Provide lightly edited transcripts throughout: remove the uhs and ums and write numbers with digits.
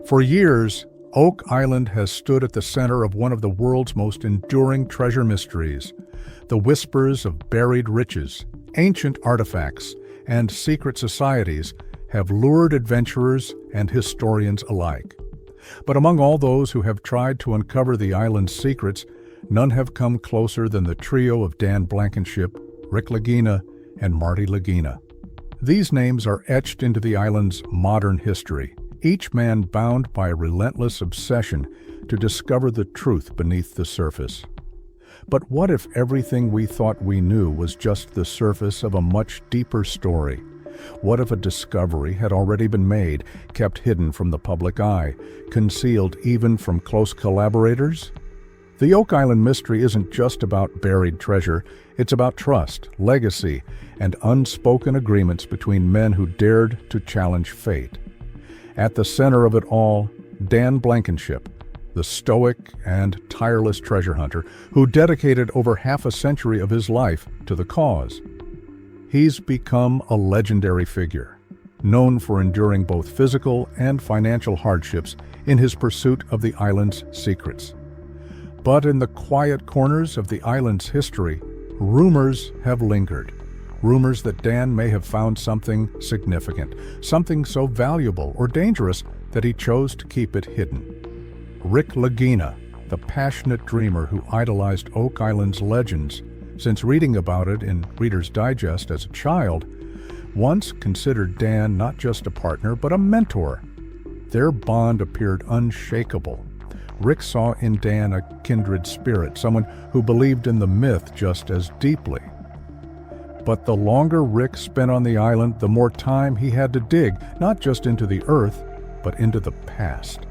For years, Oak Island has stood at the center of one of the world's most enduring treasure mysteries. The whispers of buried riches, ancient artifacts, and secret societies have lured adventurers and historians alike. But among all those who have tried to uncover the island's secrets, none have come closer than the trio of Dan Blankenship, Rick Lagina, and Marty Lagina. These names are etched into the island's modern history, each man bound by a relentless obsession to discover the truth beneath the surface. But what if everything we thought we knew was just the surface of a much deeper story? What if a discovery had already been made, kept hidden from the public eye, concealed even from close collaborators? The Oak Island mystery isn't just about buried treasure, it's about trust, legacy, and unspoken agreements between men who dared to challenge fate. At the center of it all, Dan Blankenship, the stoic and tireless treasure hunter who dedicated over half a century of his life to the cause. He's become a legendary figure, known for enduring both physical and financial hardships in his pursuit of the island's secrets. But in the quiet corners of the island's history, rumors have lingered. Rumors that Dan may have found something significant, something so valuable or dangerous that he chose to keep it hidden. Rick Lagina, the passionate dreamer who idolized Oak Island's legends since reading about it in Reader's Digest as a child, once considered Dan not just a partner but a mentor. Their bond appeared unshakable. Rick saw in Dan a kindred spirit, someone who believed in the myth just as deeply. But the longer Rick spent on the island, the more time he had to dig, not just into the earth, but into the past.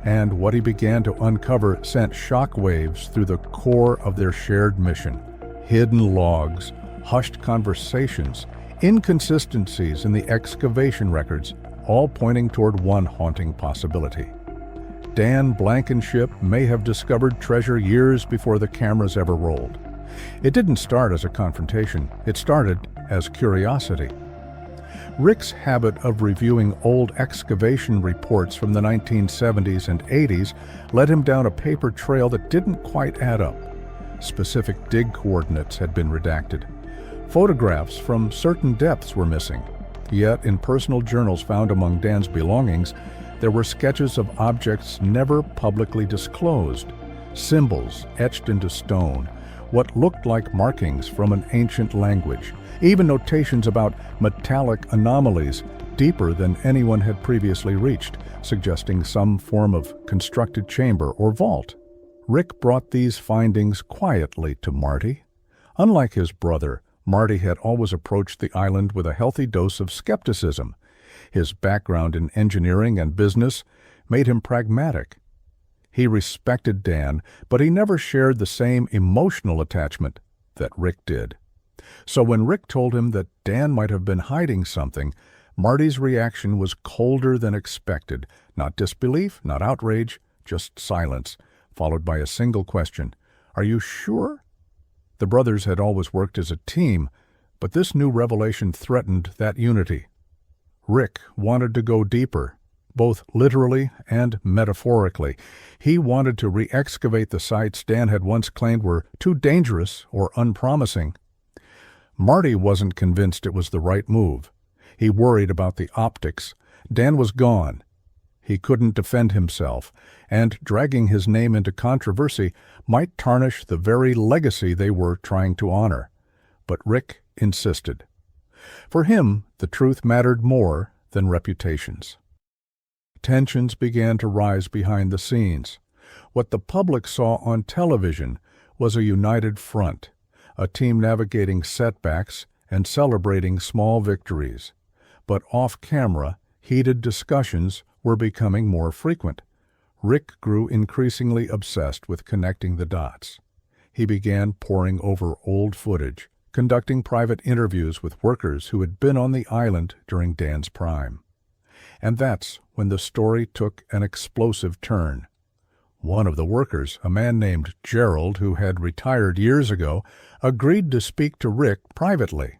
And what he began to uncover sent shockwaves through the core of their shared mission. Hidden logs, hushed conversations, inconsistencies in the excavation records, all pointing toward one haunting possibility. Dan Blankenship may have discovered treasure years before the cameras ever rolled. It didn't start as a confrontation, it started as curiosity. Rick's habit of reviewing old excavation reports from the 1970s and 80s led him down a paper trail that didn't quite add up. Specific dig coordinates had been redacted. Photographs from certain depths were missing. Yet, in personal journals found among Dan's belongings, there were sketches of objects never publicly disclosed, symbols etched into stone, what looked like markings from an ancient language, even notations about metallic anomalies deeper than anyone had previously reached, suggesting some form of constructed chamber or vault. Rick brought these findings quietly to Marty. Unlike his brother, Marty had always approached the island with a healthy dose of skepticism. His background in engineering and business made him pragmatic. He respected Dan, but he never shared the same emotional attachment that Rick did. So when Rick told him that Dan might have been hiding something, Marty's reaction was colder than expected. Not disbelief, not outrage, just silence, followed by a single question. "Are you sure?" The brothers had always worked as a team, but this new revelation threatened that unity. Rick wanted to go deeper, both literally and metaphorically. He wanted to re-excavate the sites Dan had once claimed were too dangerous or unpromising. Marty wasn't convinced it was the right move. He worried about the optics. Dan was gone. He couldn't defend himself, and dragging his name into controversy might tarnish the very legacy they were trying to honor. But Rick insisted. For him, the truth mattered more than reputations. Tensions began to rise behind the scenes. What the public saw on television was a united front, a team navigating setbacks and celebrating small victories. But off-camera, heated discussions were becoming more frequent. Rick grew increasingly obsessed with connecting the dots. He began poring over old footage, conducting private interviews with workers who had been on the island during Dan's prime. And that's when the story took an explosive turn. One of the workers, a man named Gerald, who had retired years ago, agreed to speak to Rick privately.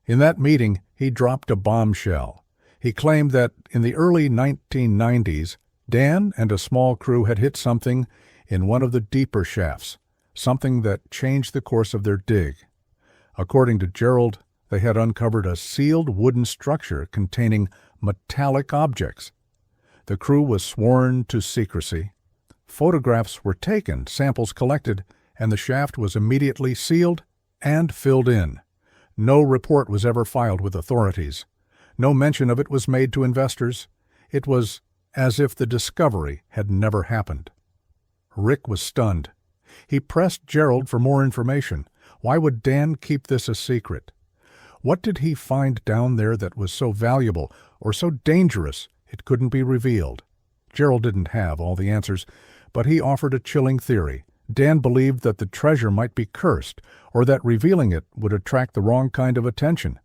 In that meeting, he dropped a bombshell. He claimed that in the early 1990s, Dan and a small crew had hit something in one of the deeper shafts, something that changed the course of their dig. According to Gerald, they had uncovered a sealed wooden structure containing metallic objects. The crew was sworn to secrecy. Photographs were taken, samples collected, and the shaft was immediately sealed and filled in. No report was ever filed with authorities. No mention of it was made to investors. It was as if the discovery had never happened. Rick was stunned. He pressed Gerald for more information. Why would Dan keep this a secret? What did he find down there that was so valuable or so dangerous it couldn't be revealed? Gerald didn't have all the answers, but he offered a chilling theory. Dan believed that the treasure might be cursed, or that revealing it would attract the wrong kind of attention.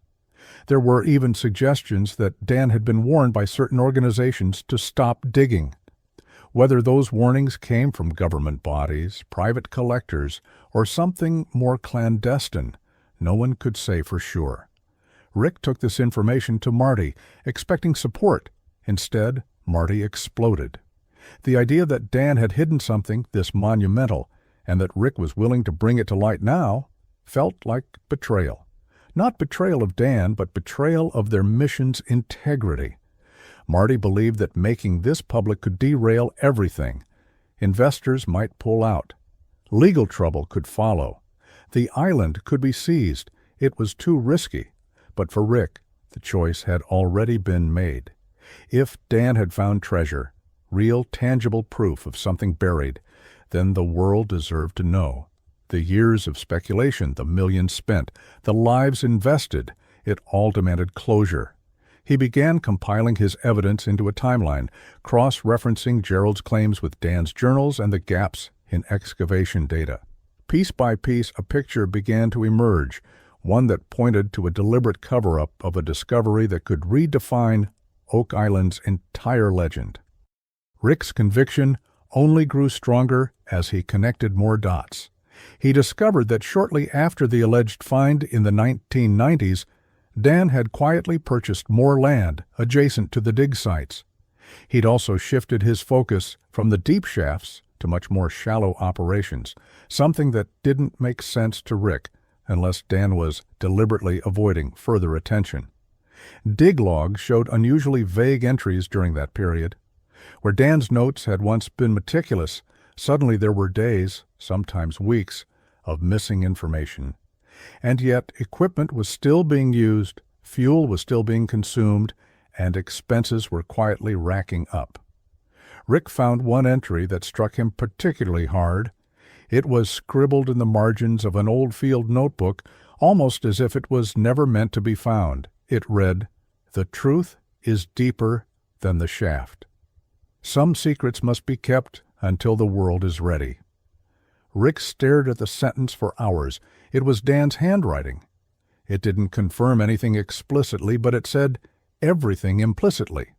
There were even suggestions that Dan had been warned by certain organizations to stop digging. Whether those warnings came from government bodies, private collectors, or something more clandestine, no one could say for sure. Rick took this information to Marty, expecting support. Instead, Marty exploded. The idea that Dan had hidden something this monumental, and that Rick was willing to bring it to light now, felt like betrayal. Not betrayal of Dan, but betrayal of their mission's integrity. Marty believed that making this public could derail everything. Investors might pull out. Legal trouble could follow. The island could be seized. It was too risky. But for Rick, the choice had already been made. If Dan had found treasure, real tangible proof of something buried, then the world deserved to know. The years of speculation, the millions spent, the lives invested, it all demanded closure. He began compiling his evidence into a timeline, cross-referencing Gerald's claims with Dan's journals and the gaps in excavation data. Piece by piece, a picture began to emerge, one that pointed to a deliberate cover-up of a discovery that could redefine Oak Island's entire legend. Rick's conviction only grew stronger as he connected more dots. He discovered that shortly after the alleged find in the 1990s, Dan had quietly purchased more land adjacent to the dig sites. He'd also shifted his focus from the deep shafts to much more shallow operations, something that didn't make sense to Rick unless Dan was deliberately avoiding further attention. Dig logs showed unusually vague entries during that period. Where Dan's notes had once been meticulous, suddenly there were days, sometimes weeks, of missing information. And yet equipment was still being used, fuel was still being consumed, and expenses were quietly racking up. Rick found one entry that struck him particularly hard. It was scribbled in the margins of an old field notebook, almost as if it was never meant to be found. It read, "The truth is deeper than the shaft. Some secrets must be kept until the world is ready." Rick stared at the sentence for hours. It was Dan's handwriting. It didn't confirm anything explicitly, but it said everything implicitly.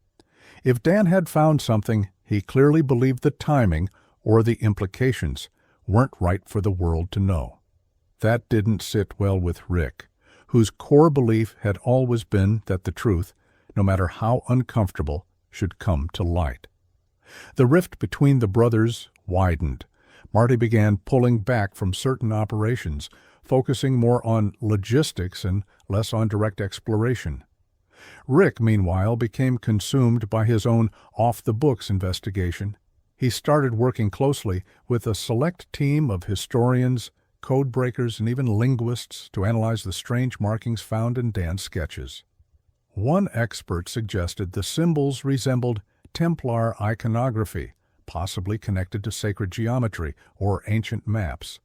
If Dan had found something, he clearly believed the timing or the implications weren't right for the world to know. That didn't sit well with Rick, whose core belief had always been that the truth, no matter how uncomfortable, should come to light. The rift between the brothers widened. Marty began pulling back from certain operations, focusing more on logistics and less on direct exploration. Rick, meanwhile, became consumed by his own off-the-books investigation. He started working closely with a select team of historians, code breakers, and even linguists to analyze the strange markings found in Dan's sketches. One expert suggested the symbols resembled Templar iconography, possibly connected to sacred geometry or ancient maps.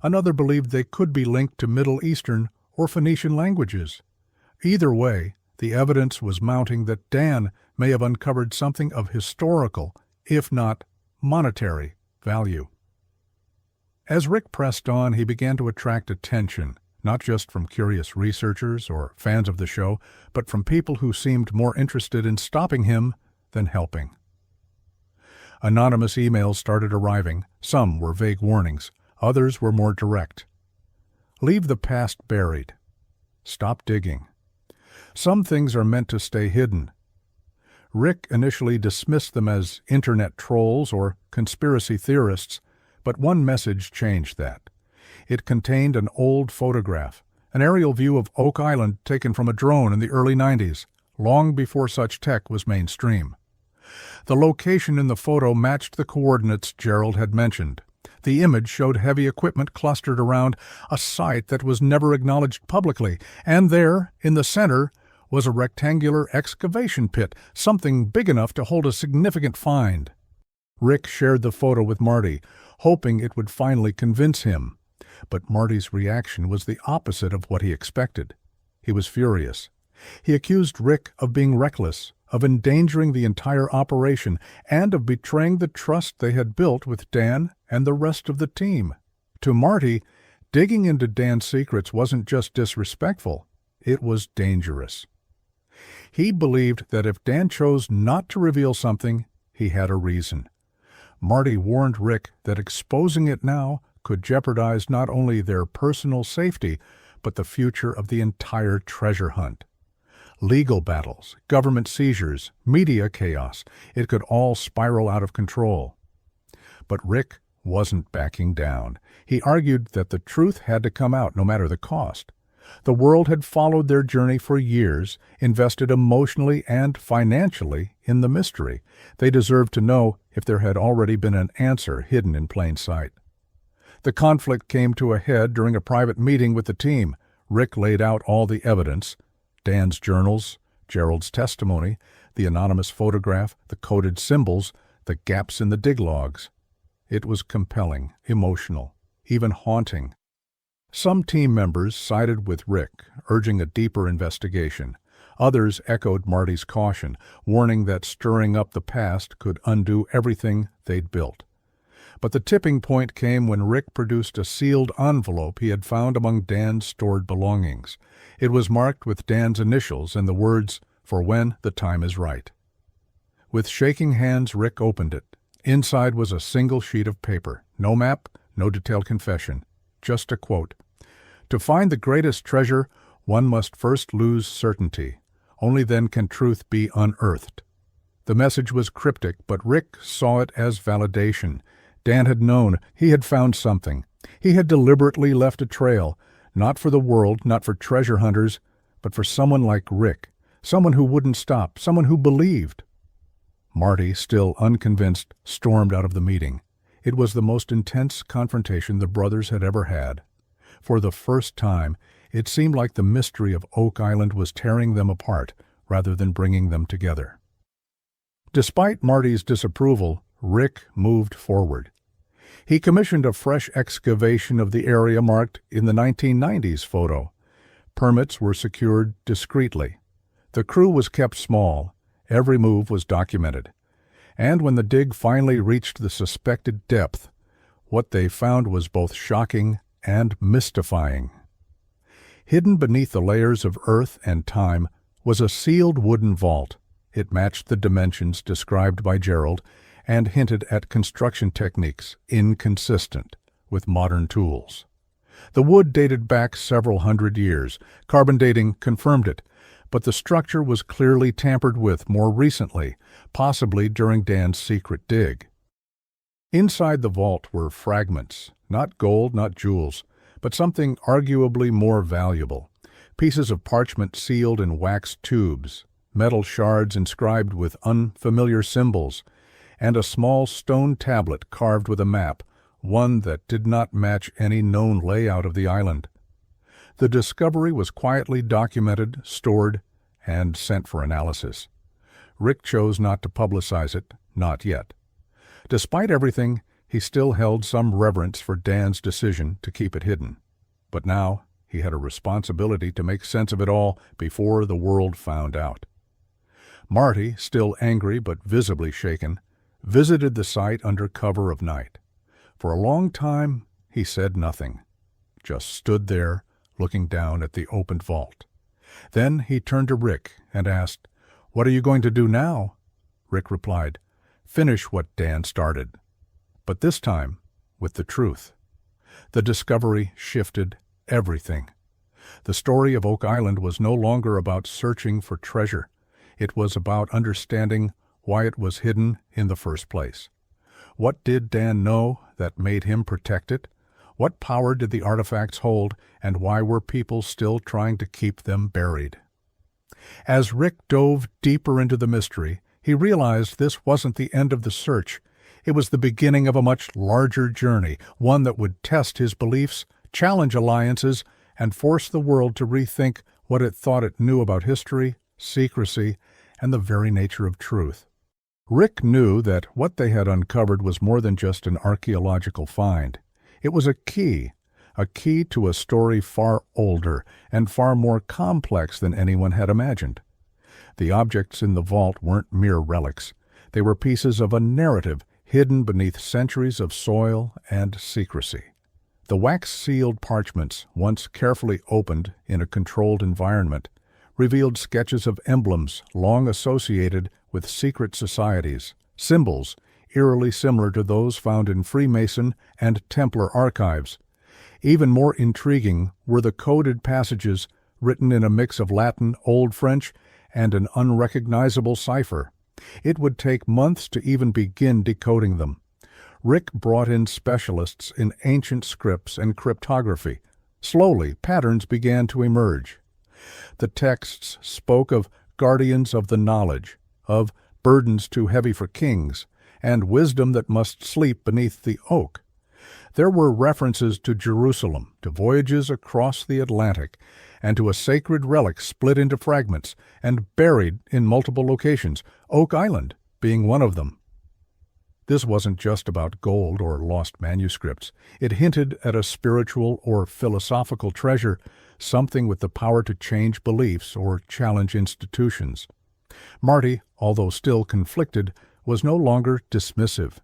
Another believed they could be linked to Middle Eastern or Phoenician languages. Either way, the evidence was mounting that Dan may have uncovered something of historical, if not monetary, value. As Rick pressed on, he began to attract attention, not just from curious researchers or fans of the show, but from people who seemed more interested in stopping him than helping. Anonymous emails started arriving. Some were vague warnings. Others were more direct. Leave the past buried. Stop digging. Some things are meant to stay hidden. Rick initially dismissed them as internet trolls or conspiracy theorists, but one message changed that. It contained an old photograph, an aerial view of Oak Island taken from a drone in the early 90s, long before such tech was mainstream. The location in the photo matched the coordinates Gerald had mentioned. The image showed heavy equipment clustered around a site that was never acknowledged publicly, and there, in the center, was a rectangular excavation pit, something big enough to hold a significant find. Rick shared the photo with Marty, hoping it would finally convince him. But Marty's reaction was the opposite of what he expected. He was furious. He accused Rick of being reckless, of endangering the entire operation, and of betraying the trust they had built with Dan and the rest of the team. To Marty, digging into Dan's secrets wasn't just disrespectful, it was dangerous. He believed that if Dan chose not to reveal something, he had a reason. Marty warned Rick that exposing it now could jeopardize not only their personal safety, but the future of the entire treasure hunt. Legal battles, government seizures, media chaos, it could all spiral out of control. But Rick wasn't backing down. He argued that the truth had to come out no matter the cost. The world had followed their journey for years, invested emotionally and financially in the mystery. They deserved to know if there had already been an answer hidden in plain sight. The conflict came to a head during a private meeting with the team. Rick laid out all the evidence: Dan's journals, Gerald's testimony, the anonymous photograph, the coded symbols, the gaps in the dig logs. It was compelling, emotional, even haunting. Some team members sided with Rick, urging a deeper investigation. Others echoed Marty's caution, warning that stirring up the past could undo everything they'd built. But the tipping point came when Rick produced a sealed envelope he had found among Dan's stored belongings. It was marked with Dan's initials and the words, "For when the time is right." With shaking hands, Rick opened it. Inside was a single sheet of paper. No map, no detailed confession. Just a quote. "To find the greatest treasure, one must first lose certainty. Only then can truth be unearthed." The message was cryptic, but Rick saw it as validation. Dan had known. He had found something. He had deliberately left a trail, not for the world, not for treasure hunters, but for someone like Rick, someone who wouldn't stop, someone who believed. Marty, still unconvinced, stormed out of the meeting. It was the most intense confrontation the brothers had ever had. For the first time, it seemed like the mystery of Oak Island was tearing them apart rather than bringing them together. Despite Marty's disapproval, Rick moved forward. He commissioned a fresh excavation of the area marked in the 1990s photo. Permits were secured discreetly. The crew was kept small. Every move was documented. And when the dig finally reached the suspected depth, what they found was both shocking and mystifying. Hidden beneath the layers of earth and time was a sealed wooden vault. It matched the dimensions described by Gerald and hinted at construction techniques inconsistent with modern tools. The wood dated back several hundred years. Carbon dating confirmed it, but the structure was clearly tampered with more recently, possibly during Dan's secret dig. Inside the vault were fragments, not gold, not jewels, but something arguably more valuable. Pieces of parchment sealed in wax tubes, metal shards inscribed with unfamiliar symbols, and a small stone tablet carved with a map, one that did not match any known layout of the island. The discovery was quietly documented, stored, and sent for analysis. Rick chose not to publicize it, not yet. Despite everything, he still held some reverence for Dan's decision to keep it hidden. But now he had a responsibility to make sense of it all before the world found out. Marty, still angry but visibly shaken, visited the site under cover of night. For a long time, he said nothing, just stood there, looking down at the opened vault. Then he turned to Rick and asked, "What are you going to do now?" Rick replied, "Finish what Dan started." But this time, with the truth. The discovery shifted everything. The story of Oak Island was no longer about searching for treasure. It was about understanding why it was hidden in the first place. What did Dan know that made him protect it? What power did the artifacts hold, and why were people still trying to keep them buried? As Rick dove deeper into the mystery, he realized this wasn't the end of the search. It was the beginning of a much larger journey, one that would test his beliefs, challenge alliances, and force the world to rethink what it thought it knew about history, secrecy, and the very nature of truth. Rick knew that what they had uncovered was more than just an archaeological find. It was a key to a story far older and far more complex than anyone had imagined. The objects in the vault weren't mere relics. They were pieces of a narrative hidden beneath centuries of soil and secrecy. The wax-sealed parchments, once carefully opened in a controlled environment, revealed sketches of emblems long associated with secret societies, symbols eerily similar to those found in Freemason and Templar archives. Even more intriguing were the coded passages written in a mix of Latin, Old French, and an unrecognizable cipher. It would take months to even begin decoding them. Rick brought in specialists in ancient scripts and cryptography. Slowly, patterns began to emerge. The texts spoke of guardians of the knowledge, of burdens too heavy for kings, and wisdom that must sleep beneath the oak. There were references to Jerusalem, to voyages across the Atlantic, and to a sacred relic split into fragments and buried in multiple locations, Oak Island being one of them. This wasn't just about gold or lost manuscripts. It hinted at a spiritual or philosophical treasure, something with the power to change beliefs or challenge institutions. Marty, although still conflicted, was no longer dismissive.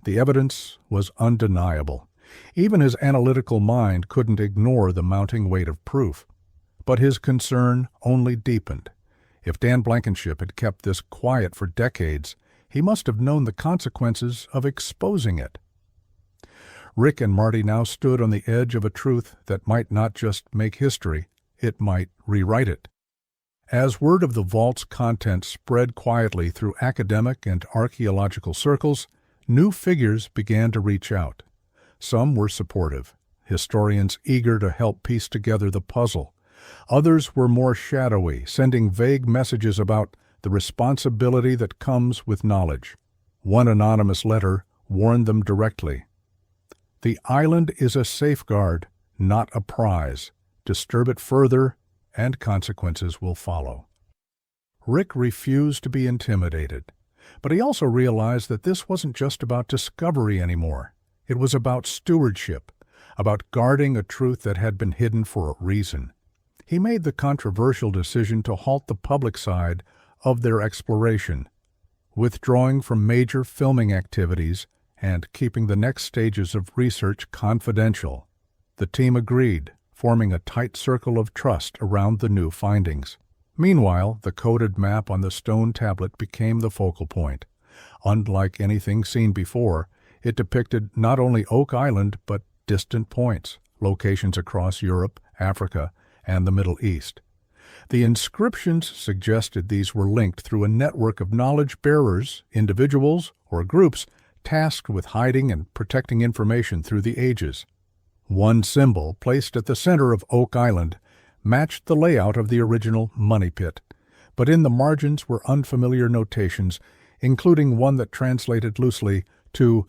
The evidence was undeniable. Even his analytical mind couldn't ignore the mounting weight of proof. But his concern only deepened. If Dan Blankenship had kept this quiet for decades, he must have known the consequences of exposing it. Rick and Marty now stood on the edge of a truth that might not just make history, it might rewrite it. As word of the vault's contents spread quietly through academic and archaeological circles, new figures began to reach out. Some were supportive, historians eager to help piece together the puzzle. Others were more shadowy, sending vague messages about the responsibility that comes with knowledge. One anonymous letter warned them directly. The island is a safeguard, not a prize. Disturb it further, and consequences will follow. Rick refused to be intimidated, but he also realized that this wasn't just about discovery anymore. It was about stewardship, about guarding a truth that had been hidden for a reason. He made the controversial decision to halt the public side of their exploration, withdrawing from major filming activities and keeping the next stages of research confidential. The team agreed, forming a tight circle of trust around the new findings. Meanwhile, the coded map on the stone tablet became the focal point. Unlike anything seen before, it depicted not only Oak Island but distant points, locations across Europe, Africa, and the Middle East. The inscriptions suggested these were linked through a network of knowledge bearers, individuals, or groups tasked with hiding and protecting information through the ages. One symbol, placed at the center of Oak Island, matched the layout of the original money pit, but in the margins were unfamiliar notations, including one that translated loosely to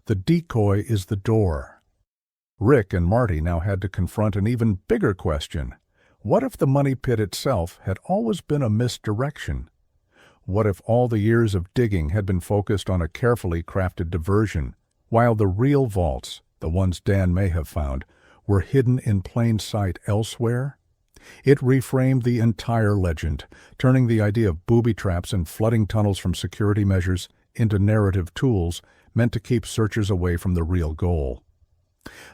"The decoy is the door." Rick and Marty now had to confront an even bigger question. What if the money pit itself had always been a misdirection? What if all the years of digging had been focused on a carefully crafted diversion, while the real vaults, the ones Dan may have found, were hidden in plain sight elsewhere? It reframed the entire legend, turning the idea of booby traps and flooding tunnels from security measures into narrative tools meant to keep searchers away from the real goal.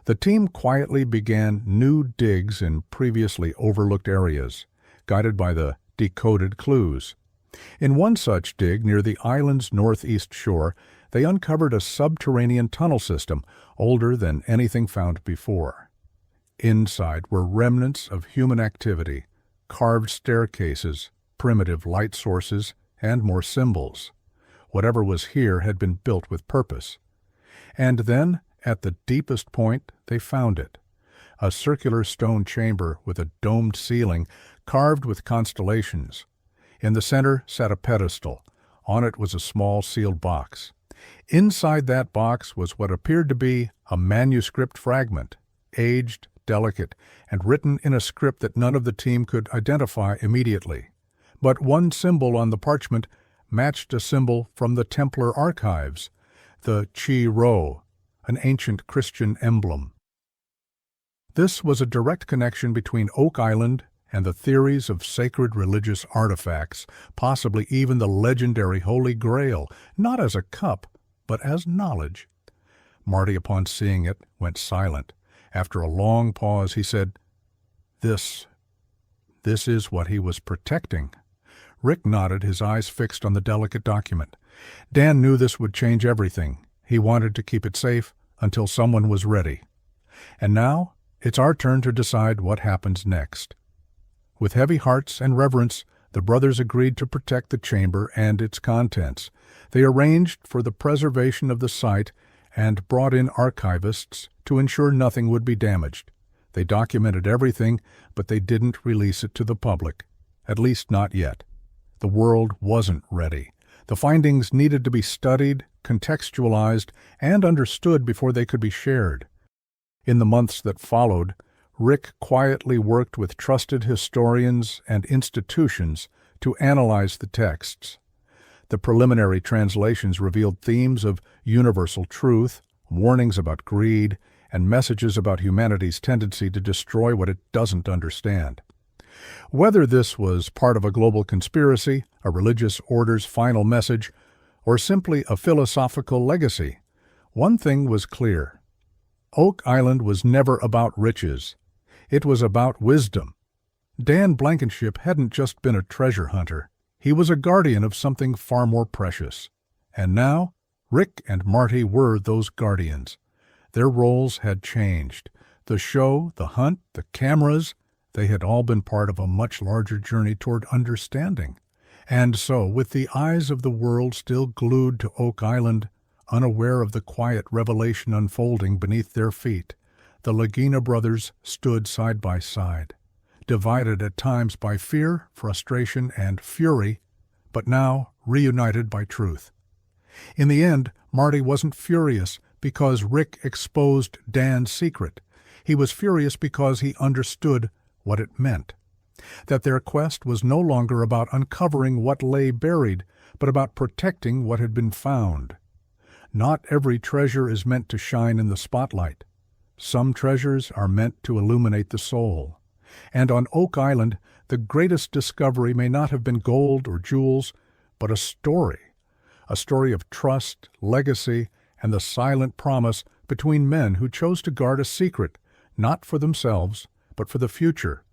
The team quietly began new digs in previously overlooked areas, guided by the decoded clues. In one such dig near the island's northeast shore, they uncovered a subterranean tunnel system older than anything found before. Inside were remnants of human activity, carved staircases, primitive light sources, and more symbols. Whatever was here had been built with purpose. And then, at the deepest point, they found it. A circular stone chamber with a domed ceiling, carved with constellations. In the center sat a pedestal. On it was a small sealed box. Inside that box was what appeared to be a manuscript fragment, aged, delicate, and written in a script that none of the team could identify immediately. But one symbol on the parchment matched a symbol from the Templar archives, the Chi Rho, an ancient Christian emblem. This was a direct connection between Oak Island and the theories of sacred religious artifacts, possibly even the legendary Holy Grail, not as a cup, but as knowledge. Marty, upon seeing it, went silent. After a long pause, he said, This is what he was protecting." Rick nodded, his eyes fixed on the delicate document. Dan knew this would change everything. He wanted to keep it safe until someone was ready. And now, it's our turn to decide what happens next. With heavy hearts and reverence, the brothers agreed to protect the chamber and its contents. They arranged for the preservation of the site and brought in archivists to ensure nothing would be damaged. They documented everything, but they didn't release it to the public. At least not yet. The world wasn't ready. The findings needed to be studied, contextualized, and understood before they could be shared. In the months that followed, Rick quietly worked with trusted historians and institutions to analyze the texts. The preliminary translations revealed themes of universal truth, warnings about greed, and messages about humanity's tendency to destroy what it doesn't understand. Whether this was part of a global conspiracy, a religious order's final message, or simply a philosophical legacy, one thing was clear. Oak Island was never about riches. It was about wisdom. Dan Blankenship hadn't just been a treasure hunter. He was a guardian of something far more precious. And now, Rick and Marty were those guardians. Their roles had changed. The show, the hunt, the cameras, they had all been part of a much larger journey toward understanding. And so, with the eyes of the world still glued to Oak Island, unaware of the quiet revelation unfolding beneath their feet, the Lagina brothers stood side by side, divided at times by fear, frustration, and fury, but now reunited by truth. In the end, Marty wasn't furious because Rick exposed Dan's secret. He was furious because he understood what it meant. That their quest was no longer about uncovering what lay buried, but about protecting what had been found. Not every treasure is meant to shine in the spotlight. Some treasures are meant to illuminate the soul. And on Oak Island, the greatest discovery may not have been gold or jewels, but a story of trust, legacy, and the silent promise between men who chose to guard a secret, not for themselves, but for the future